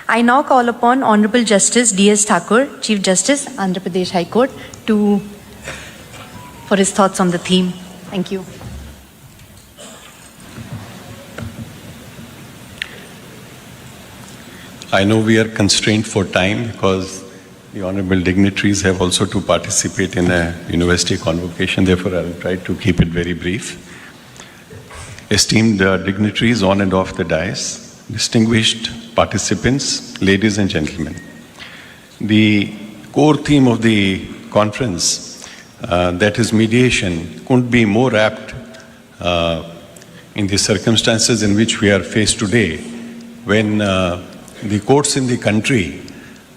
I now call upon Honorable Justice D.S. Thakur, Chief Justice, Andhra Pradesh High Court, for his thoughts on the theme. Thank you. I know we are constrained for time because the honorable dignitaries have also to participate in a university convocation. Therefore, I will try to keep it very brief. Esteemed dignitaries on and off the dais, distinguished participants, ladies and gentlemen. The core theme of the conference, that is mediation, couldn't be more apt in the circumstances in which we are faced today, when the courts in the country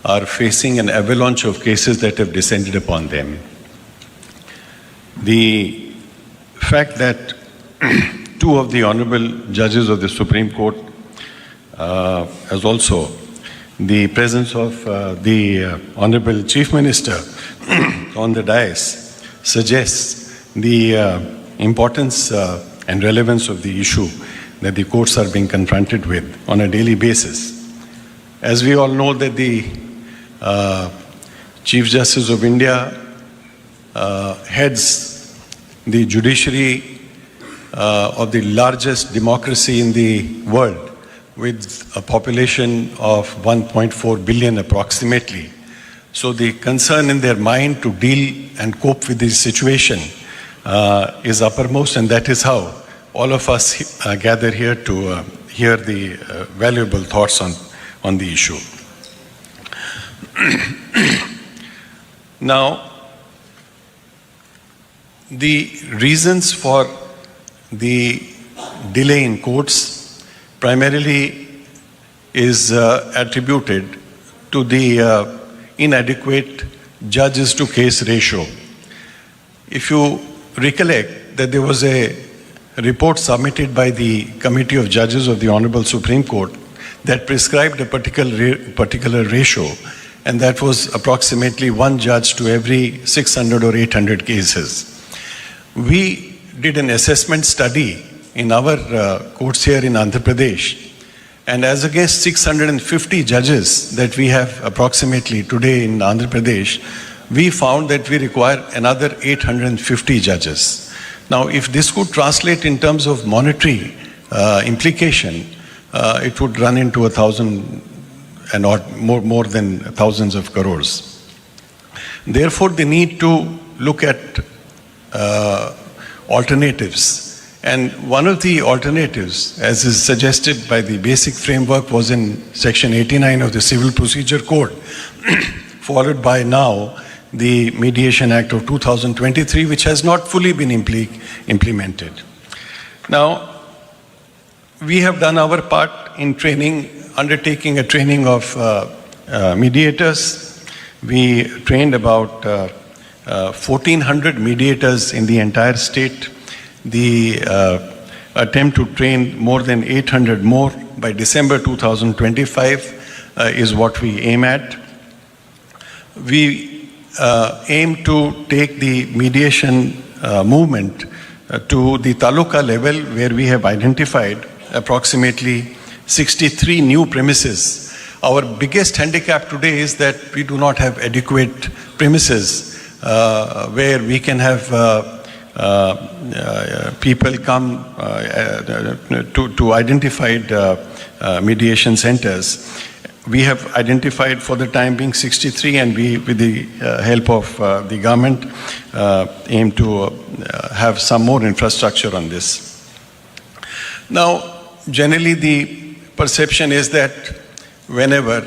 are facing an avalanche of cases that have descended upon them. The fact that two of the honorable judges of the Supreme Court, as also the presence of the Honorable Chief Minister on the dais, suggests the importance and relevance of the issue that the courts are being confronted with on a daily basis. As we all know that the Chief Justice of India heads the judiciary of the largest democracy in the world, with a population of 1.4 billion approximately. So the concern in their mind to deal and cope with this situation is uppermost, and that is how all of us gather here to hear the valuable thoughts on the issue. Now, the reasons for the delay in courts primarily is attributed to the inadequate judges to case ratio. If you recollect that there was a report submitted by the Committee of Judges of the Honorable Supreme Court that prescribed a particular ratio, and that was approximately one judge to every 600 or 800 cases. We did an assessment study in our courts here in Andhra Pradesh, and as against 650 judges that we have approximately today in Andhra Pradesh, we found that we require another 850 judges. Now, if this could translate in terms of monetary implication, it would run into 1,000 and more than thousands of crores. Therefore, the need to look at alternatives. And one of the alternatives, as is suggested by the basic framework, was in Section 89 of the Civil Procedure Code, followed by now the Mediation Act of 2023, which has not fully been implemented. Now, we have done our part in training, undertaking a training of mediators. We trained about 1,400 mediators in the entire state. The attempt to train more than 800 more by December 2025 is what we aim at. We aim to take the mediation movement to the taluka level, where we have identified approximately 63 new premises. Our biggest handicap today is that we do not have adequate premises where we can have people come to identified mediation centers. We have identified for the time being 63, and we, with the help of the government, aim to have some more infrastructure on this. Now, generally the perception is that whenever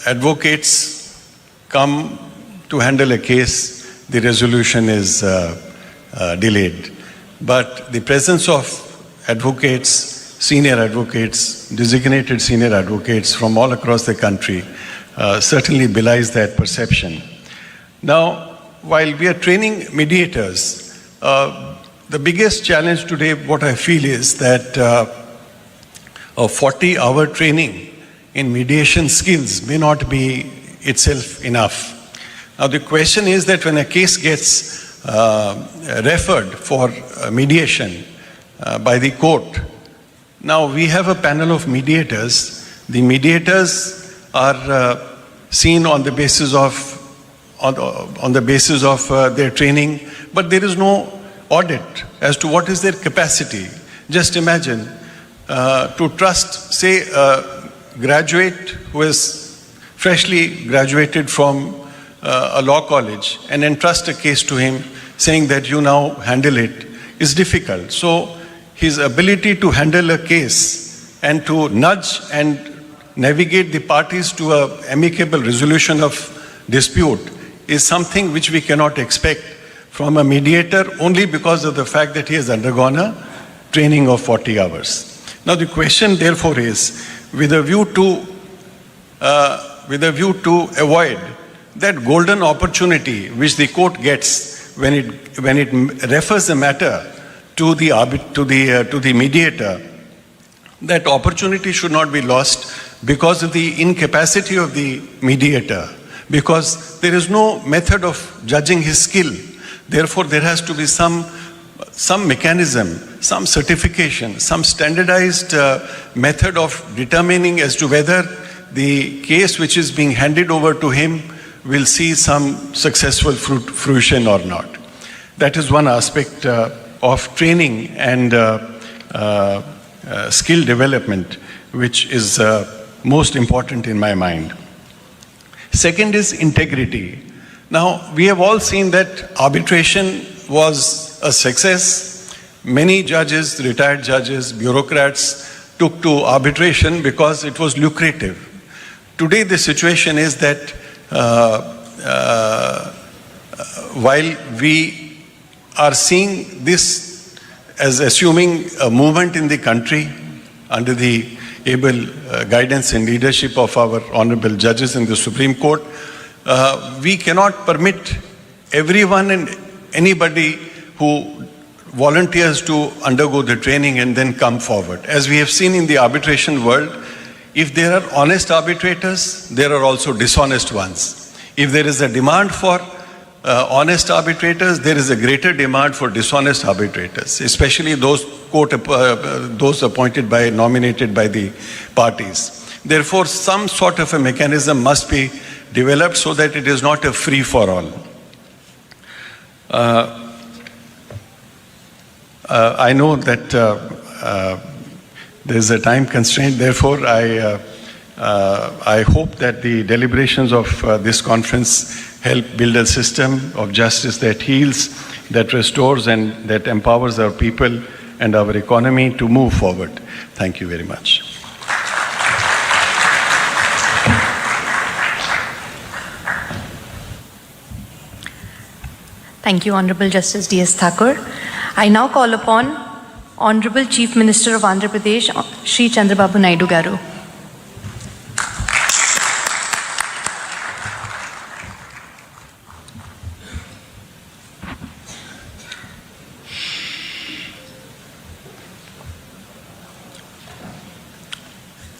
advocates come to handle a case, the resolution is delayed. But the presence of advocates, senior advocates, designated senior advocates from all across the country certainly belies that perception. Now, while we are training mediators, the biggest challenge today, what I feel, is that a 40-hour training in mediation skills may not be itself enough. Now, the question is that when a case gets referred for mediation by the court, now we have a panel of mediators The mediators are seen on the basis of their training, but there is no audit as to what is their capacity. Just imagine to trust, say, a graduate who is freshly graduated from a law college and entrust a case to him saying that you now handle it is difficult. So his ability to handle a case and to nudge and navigate the parties to an amicable resolution of dispute is something which we cannot expect from a mediator only because of the fact that he has undergone a training of 40 hours. Now the question therefore is, with a view to avoid that golden opportunity which the court gets when it refers the matter to the mediator, that opportunity should not be lost because of the incapacity of the mediator, because there is no method of judging his skill. Therefore, there has to be some mechanism, some certification, some standardized method of determining as to whether the case which is being handed over to him will see some successful fruition or not. That is one aspect of training and skill development, which is most important in my mind. Second is integrity. Now, we have all seen that arbitration was a success. Many judges, retired judges, bureaucrats took to arbitration because it was lucrative. Today, the situation is that while we are seeing this as assuming a movement in the country under the able guidance and leadership of our honorable judges in the Supreme Court, we cannot permit everyone and anybody who volunteers to undergo the training and then come forward. As we have seen in the arbitration world, if there are honest arbitrators, there are also dishonest ones. If there is a demand for honest arbitrators, there is a greater demand for dishonest arbitrators, especially those appointed by, nominated by the parties. Therefore, some sort of a mechanism must be developed so that it is not a free-for-all. I know that there is a time constraint, therefore I hope that the deliberations of this conference help build a system of justice that heals, that restores, and that empowers our people and our economy to move forward. Thank you very much. Thank you, Honorable Justice D.S. Thakur. I now call upon Honorable Chief Minister of Andhra Pradesh, Shri Chandrababu Naidu Garu.